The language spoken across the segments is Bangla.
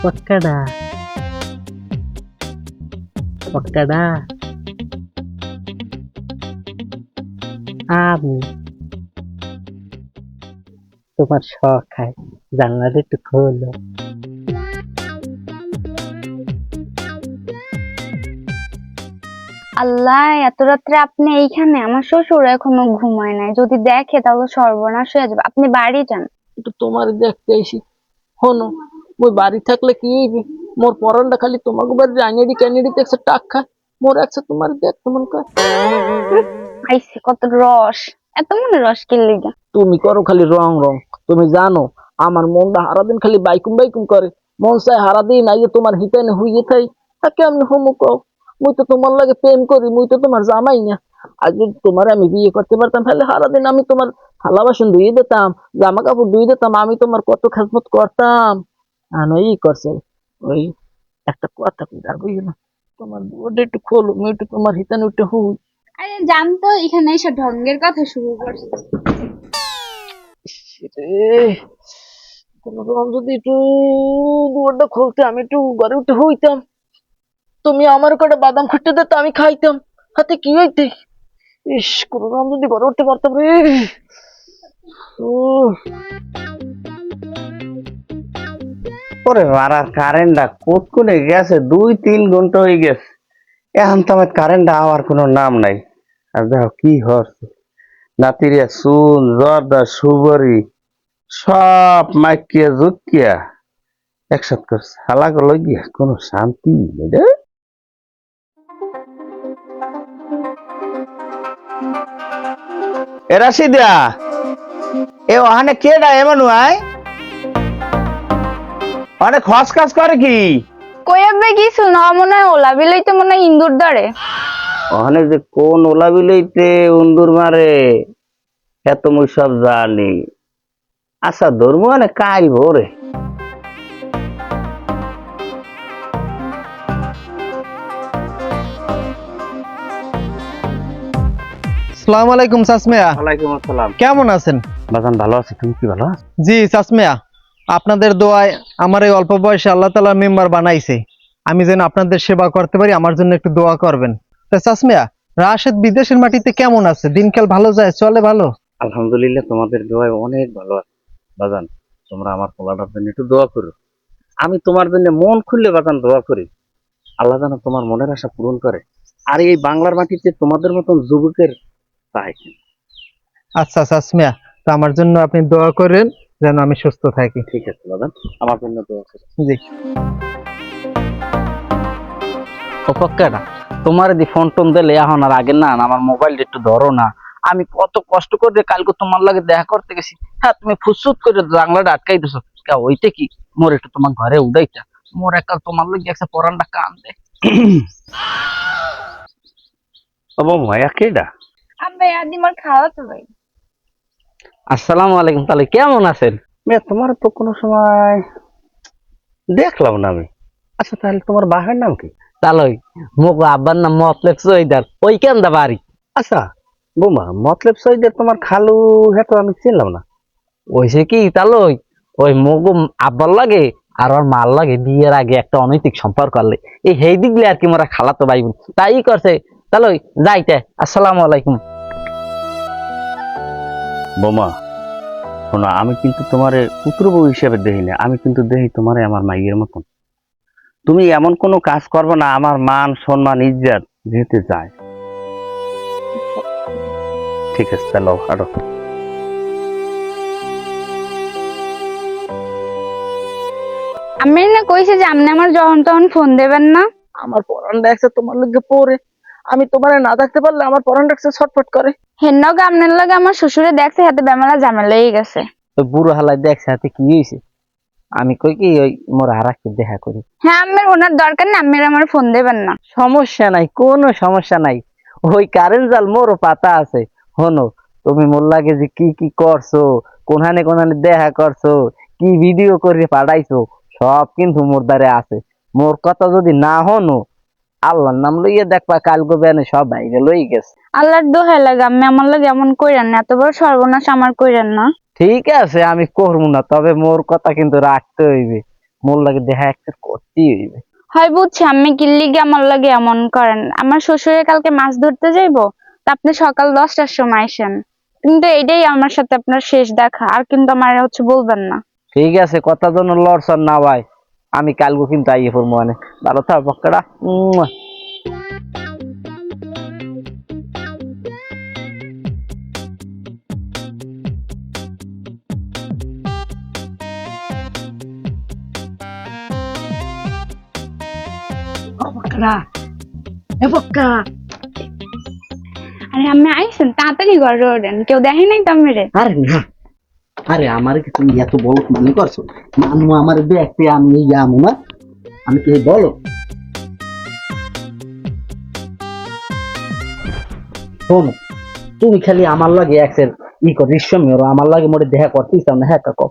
పక్కడా పక్కడా আমি তোমার শখ খাই জানলাটা একটু খোলো। আল্লাহ, এত রাত্রে আপনি এইখানে? আমার শ্বশুর এখনো ঘুমায় নাই, যদি দেখে তাহলে সর্বনাশ হয়ে যাবে। আপনি বাড়ি যান। একটু তোমার দেখতে এসি। হনো ওই বাড়ি থাকলে কি হইবে? মোর পরনটা খালি তোমাকে বাড়ি রাইনেডি ক্যানেডি দেখছে টাক খায়, মোর একসাথে তোমার দেখতে মন করে। আইসে কত রস, এত মনে রস কিনলে যা। তুমি করো খালি রং রং। তুমি জানো আমার মনটা হারাদিন খালি বাইকুম বাইকুম করে। মন চায় হারাদিন আইয়ে তোমার হিতানে হইয়ে থাই। তা কেমন হমু কও? মুই তো তোমার লাগে প্রেম করি, মুই তো তোমার জামাই না। আর যদি তোমার আমি বিয়ে করতে পারতাম তাহলে সারাদিন আমি তোমার থালা বাসন ধুয়ে দিতাম, জামা কাপড় ধুয়ে দিতাম, আমি তোমার কত খেদমত করতাম। আর ওই করছে ওই একটা কথা কই আর বইও না। তোমার ওটা একটু খোলো, আমি একটু তোমার হিতানে উঠে হুই। আরে জানতো এখানে এসে ঢঙ্গের কথা শুরু করছে। রে কোনো রকম যদি একটু দুয়ারটা খুলতে আমি একটু ঘরে উঠে হইতাম, তুমি আমার কটা বাদাম খুঁটতে দিতে আমি খাইতাম, হাতে কি হইতে। ইস কোনো রকম যদি ঘরে উঠতে পারতাম রে। উহ, ওরে মারার কারেন্টটা কোনে গেছে, 2-3 ঘন্টা হয়ে গেছে, এখন তো আমার কারেন্টটা আওয়ার কোনো নাম নাই। আর দেখো কি হচ্ছে, নাতিরিয়া চুন জর্দা সুবরি সব মাইকিয়া জুকিয়া একসাথ করছে, হালা গুলো গিয়া কোনো শান্তি নেই রে। এ রাশিদা, এ ওখানে কেডা এমন আয় অনেক খসখাস করে কি? কই আবে কিছু না, মনে হয় ওলা বিলইতে মনে হয় ইন্দুর ধরে। ওখানে যে কোন ওলা বিলইতে উন্দুর মারে এত মুই সব জানি। আচ্ছা ধর্ম মানে কাল ভোরে আসসালামু আলাইকুম চাচমিয়া, ওয়ালাইকুম আসসালাম। কেমন আছেন? বাজান ভালো আছে, তুমি কি ভালো আছো? জি চাচমিয়া, আপনাদের দোয়ায় আমার এই অল্প বয়সে আল্লাহ তাআলা মেম্বার বানাইছে, আমি যেন আপনাদের সেবা করতে পারি, আমার জন্য একটু দোয়া করবেন। তা চাচমিয়া, রাশেদ বিদেশের মাটিতে কেমন আছে? দিনকাল ভালো যায়, চলে ভালো? আলহামদুলিল্লাহ, তোমাদের দোয়ায় অনেক ভালো আছে। বাজান তোমরা আমার পোলাটার জন্য একটু দোয়া করো। আমি তোমার জন্য মন খুললে বাজান দোয়া করি, আল্লাহ যেন তোমার মনের আশা পূরণ করে। আর এই বাংলার মাটিতে তোমাদের মতন যুবকের চাই। আচ্ছা চাচমিয়া, তা আমার জন্য আপনি দোয়া করেন যেন আমি সুস্থ থাকি। ঠিক আছে বাজান, আমার জন্য দোয়া করো। জি। ও পক্কাটা তোমার দি ফোন টোন দিলে এখন আর আগে না আমার মোবাইলটা একটু ধরো না। আমি কত কষ্ট করে কালকে তোমার লাগে দেখা করতে গেছি, হ্যাঁ তুমি ফুসফুস করে জানলাটা আটকাই দিছো। ওইটা কি মোর একটু তোমার ঘরে উঠাইতা, মোর একাল তোমার লাগে একটা পরানটা কান দে। ও মায়া কেডা? আবে আদিমার খাওয়া তো ভাই। আসসালামু আলাইকুম, তাহলে কেমন আছেন? মেয়ে তোমার তো কোনো সময় দেখলাম না আমি। আচ্ছা তাহলে তোমার বাসার নাম কি? তাহলে মোক আব্বার নাম মতলেব সৈদার, ওই কেন দা বাড়ি। আচ্ছা বোমা, মতলব সৈদের তোমার খালু হেতো আমি চিনলাম না। ওইসে কি তাহলে ওই মগু আব্বার লাগে আর ওর মার লাগে বিয়ের আগে একটা অনৈতিক সম্পর্ক করলে, এই হেই দিকলে আর কি মোরা খালাতো ভাই বোন তাই করছে। তাহলে যাইতে আসসালামু আলাইকুম। বোমা শোনো, আমি কিন্তু তোমার পুত্রবউ হিসেবে দেখি না, আমি কিন্তু দেখি তোমারে আমার মাইয়ের মতন। তুমি এমন কোনো কাজ করবে না আমার মান সম্মান ইজ্জত যেতে যায়। ঠিক আছে চলো আরো। আমি না কইছে যে আপনি আমার যখন তখন ফোন দেবেন না। আমার পরানটা আছে তোমার লগে পরে, আমি তোমারে না থাকতে পারলে আমার পরানটা ছটফট করে। হেন্নক আপনার লাগে আমার শ্বশুরে দেখছে, হাতে বেমালা ঝামেলা লেগে গেছে। ওই বুড়ো হালাই দেখছে হাতে কি হয়েছে, আমি কই কি ওই মোর আর একটু দেখা করি। হ্যাঁ, আমের ওনার দরকার না, আমের আমার ফোন দেবেন না। সমস্যা নাই, কোনো সমস্যা নাই। ওই কারেন্ট জাল মোরও পাতা আছে। হনো তুমি মোর লাগে যে কি কি করছো, কোনখানে কোনখানে দেখা করছো, কি ভিডিও করে পাঠাইছো, সব কিন্তু মোর দ্বারে আছে। মোর কথা যদি না হনো, আল্লাহর নাম লইয়া দেখবা কাল গোবেনে সব বাইরে লই গেছে। আল্লাহর দোহাই লাগে আমি আমার লাগে এমন কইরেন না, এত বড় সর্বনাশ আমার কইরেন না। ঠিক আছে আমি করবো না, তবে মোর কথা কিন্তু রাখতে হইবে। মোর লাগে দেখা একটা করতেই হইবে। হয় বুঝছি আমি কি লিগে আমার লাগে এমন করেন। আমার শ্বশুরে কালকে মাছ ধরতে যাইবো, তা আপনি সকাল 10টার সময় আসেন, কিন্তু এটাই আমার সাথে আপনার শেষ দেখা, আর কিন্তু আমার হচ্ছে বলবেন না। ঠিক আছে, কথা জন্য লড়ছর না ভাই, আমি কালকে কিন্তু আইয়ে পড়বো মানে। ভালো থাক বক্কাটা। আরে আমি আইসেন, তাড়াতাড়ি ঘরে ওঠেন, কেউ দেখে নাই তো মেরে। আরে না, আরে আমার কি তুমি এত বলো মনে করছো? মানু আমার দেখতে আমি এই আমু না, আমি কি বলো? শোনো, তুমি খালি আমার লাগে এক্সের রিসম আমার লাগে মোটে দেখা করতেই চাও না। হ্যাঁ কাকো,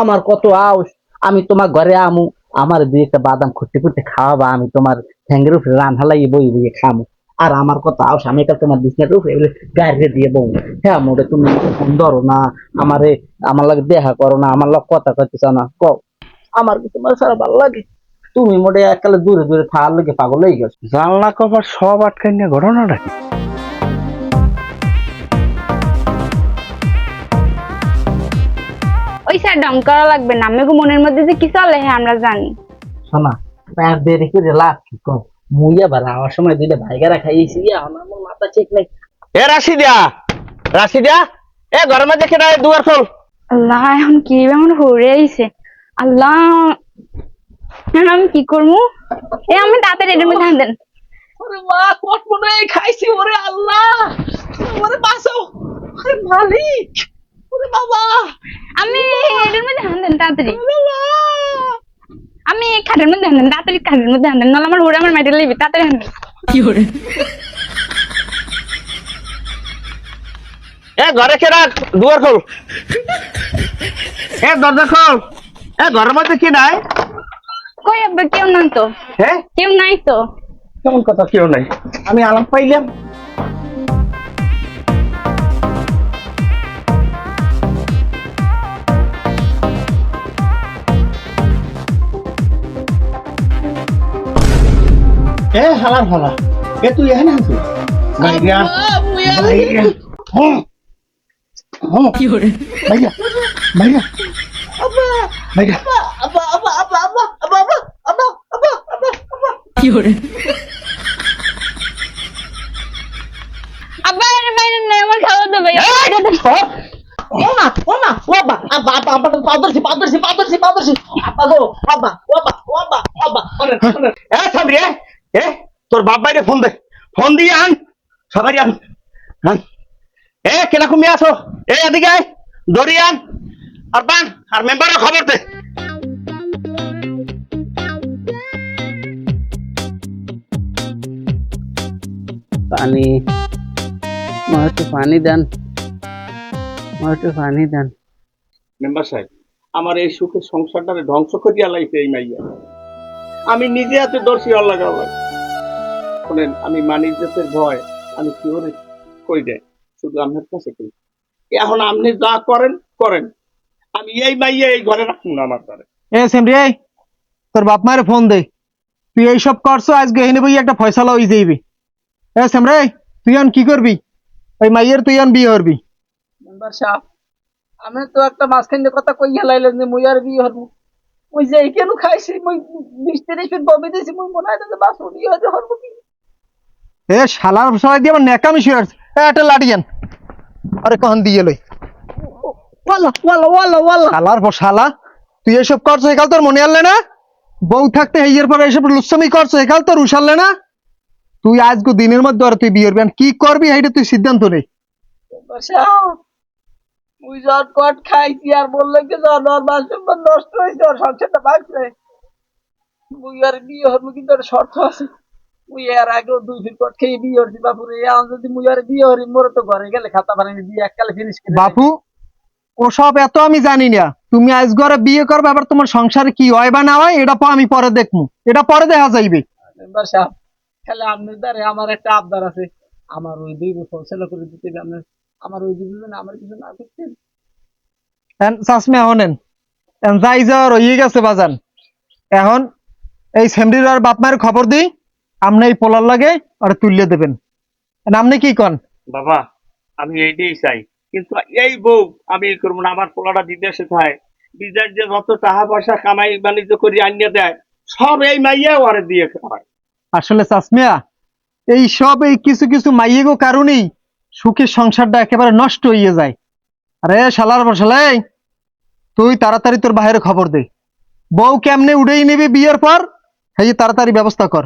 আমার কত আউস, আমি তোমার ঘরে আমু, আমার দুই একটা বাদাম খুঁটতে খুঁটতে খাওয়াবা, আমি তোমার ঠ্যাঙ্গের উপরে রান হালাই বই দিয়ে খামু। আর আমার কত আউস, আমি কাল তোমার বিছনার উপরে গাড়ি দিয়ে বউ। হ্যাঁ মোটে তুমি ফোন ধরো না, আমারে আমার লাগে দেখা করো না, আমার লগ কথা করতে চাও না। কও, আমার কি তোমার সারা ভালো লাগে? তুমি মোটে এককালে দূরে দূরে থাকার লেগে পাগল হয়ে গেছো। জানলা কভার সব আটকাই নিয়ে ঘটনাটা কি? ওই স্যার ডং করা লাগবে না, আমি মনের মধ্যে যে কি চলে হ্যাঁ আমরা জানি। শোনা, আর দেরি করে লাভ কি? কম মুই আবার আমার সময় দুইটা ভাইগারা খাইয়েছি, আমার মাথা ঠিক নাই। এ রাশিদা, রাশিদা, এ ঘরের মধ্যে কেনা দুয়ার খোল। আল্লাহ, এখন কি এমন হরে আইছে। আল্লাহ, এখন আমি কি করবো? এ আমি তাড়াতাড়ি এটার মধ্যে হাত দেন। ওরে মা, কট মনে খাইছি, ওরে আল্লাহ, ওরে বাঁচাও, ওরে মালিক, ওরে বাবা। আমি এটার মধ্যে হাত দেন তাড়াতাড়ি, আমি খাটের মধ্যে হাত দেন তাড়াতাড়ি, খাটের মধ্যে হাত দেন, নাহলে আমার হরে আমার মেডেল লিবি, তাড়াতাড়ি হাত দেন। কি হরে? এ ঘরে কেনা দুয়ার খোল, এ দরজা খোল। এ ঘরের মধ্যে কি নাই? কই আব্বা, কেউ নাই তো। হ্যাঁ, কেউ নাই তো। কেমন কথা কেউ নাই? আমি আরাম পাইলাম। এ হালার ফালা, এ তুই এখানে আছিস? ভাইয়া, ভাইয়া, কি হরে? ভাইয়া, ভাইয়া, ভাইয়া, কি হরে? আব্বা এর বাইরে নাই, আমার খাওয়া দাও ভাই। তোর বাপ বাইরে ফোন দে, ফোন দিয়ে আন, সবাই আন, আন। এ কেনা কমে আসো, এ এদিকে আয়, দড়ি আন, আর বান, আর মেম্বারের খবর দে। পানি, একটু পানি দেন, একটু পানি দেন। মেম্বার সাহেব, আমার এই সুখের সংসারটা ধ্বংস করিয়া লাইছে এই মাইয়া। আমি নিজে হাতে দর্শি আল্লাহ আল্লাহ। শোনেন, আমি মানিজ্যের ভয় আমি কি করে কই দেয়, শুধু আপনার কাছে কই। এখন আপনি যা করেন করেন, আমি এই মাইয়া এই ঘরে রাখুন না আমার ঘরে। এ সেমরি, এই তোর বাপ মায়ের ফোন দে, তুই এইসব করছো, আজকে এনে বই একটা ফয়সালা হয়ে যাইবি। এ সেমরে, তুই আন কি করবি? ওই মাইয়ের তুই আন বিয়ে করবি। মেম্বার সাহেব, আমি তো একটা মাঝখানে কথা কইয়া লাইলেন যে মুই আর বিয়ে হবো। ওই যে কেন খাইছি, মুই 20-30 ফিট বমি দিয়েছি, মুই মনে হয় যে বাস বিয়ে হতে হবো কি? এ শালার সবাই দিয়ে আমার নেকামি শুয়ে আছে। এ একটা লাঠি আন, আরে কখন দিয়ে লই। ওয়াল্লা ওয়াল্লা ওয়াল্লা ওয়াল্লা। শালার পর শালা, তুই এসব করছো একাল তোর মনে আনলে না? বউ থাকতে হেয়ের পরে এসব লুচ্ছমি করছো একাল তোর উশাললে না? তুই আজকে দিনের মধ্যে আর তুই বিয়ে করবি, কি করবি এইটা তুই সিদ্ধান্ত নে। মেম্বার সাহেব, মুই যত কট খাইছি আর বললে কি ওর বাস নষ্ট হয়েছে, ওর সংসারটা ভাগছে, মুই আর বিয়ে হবো, কিন্তু একটা শর্ত আছে। মুই এর আগেও 2 ফিট কট খেয়ে বিয়ে হচ্ছি বাপুরে, এখন যদি মুই আর বিয়ে হরি, মোরে তো ঘরে গেলে খাতা পানি দিয়ে এককালে ফিনিশ করে বাপু, ওসব এত আমি জানি না। তুমি আজ ঘরে বিয়ে করবে, আবার তোমার সংসারে কি হয় বা না হয় এটা আমি পরে দেখবো, এটা পরে দেখা যাইবে। মেম্বার সাহেব, খালি আপনার দ্বারে আমার একটা আবদার আছে, আমার ওই 2 বছর ছেলে করে দিতে হবে। আপনার আমার ওই জীবনে আমার কিছু না করতেন। চাষমে হনেন, যাই যাওয়ার হয়ে গেছে বাজান। এখন এই সেমরির আর বাপ মায়ের খবর দিই, আপনি এই পোলার লাগে আর তুললে দেবেন। আপনি কি কন? বাবা আমি এইটাই চাই, কিন্তু এই বউ আমি এই করবো না। আমার পোলাটা বিদেশে থাকে, বিদেশ যে যত টাকা পয়সা কামাই বাণিজ্য করে আনিয়ে দেয় সব এই মাইয়া ওরে দিয়ে খাওয়ায়। আসলে চাচমিয়া, এই সব এই কিছু কিছু মাইয়েগো কারণেই সুখের সংসারটা একেবারে নষ্ট হয়ে যায়। আরে শালার বসালে, তুই তাড়াতাড়ি তোর বাইরে খবর দে, বউ কেমনে উড়েই নেবে বিয়ের পর, এই তাড়াতাড়ি ব্যবস্থা কর।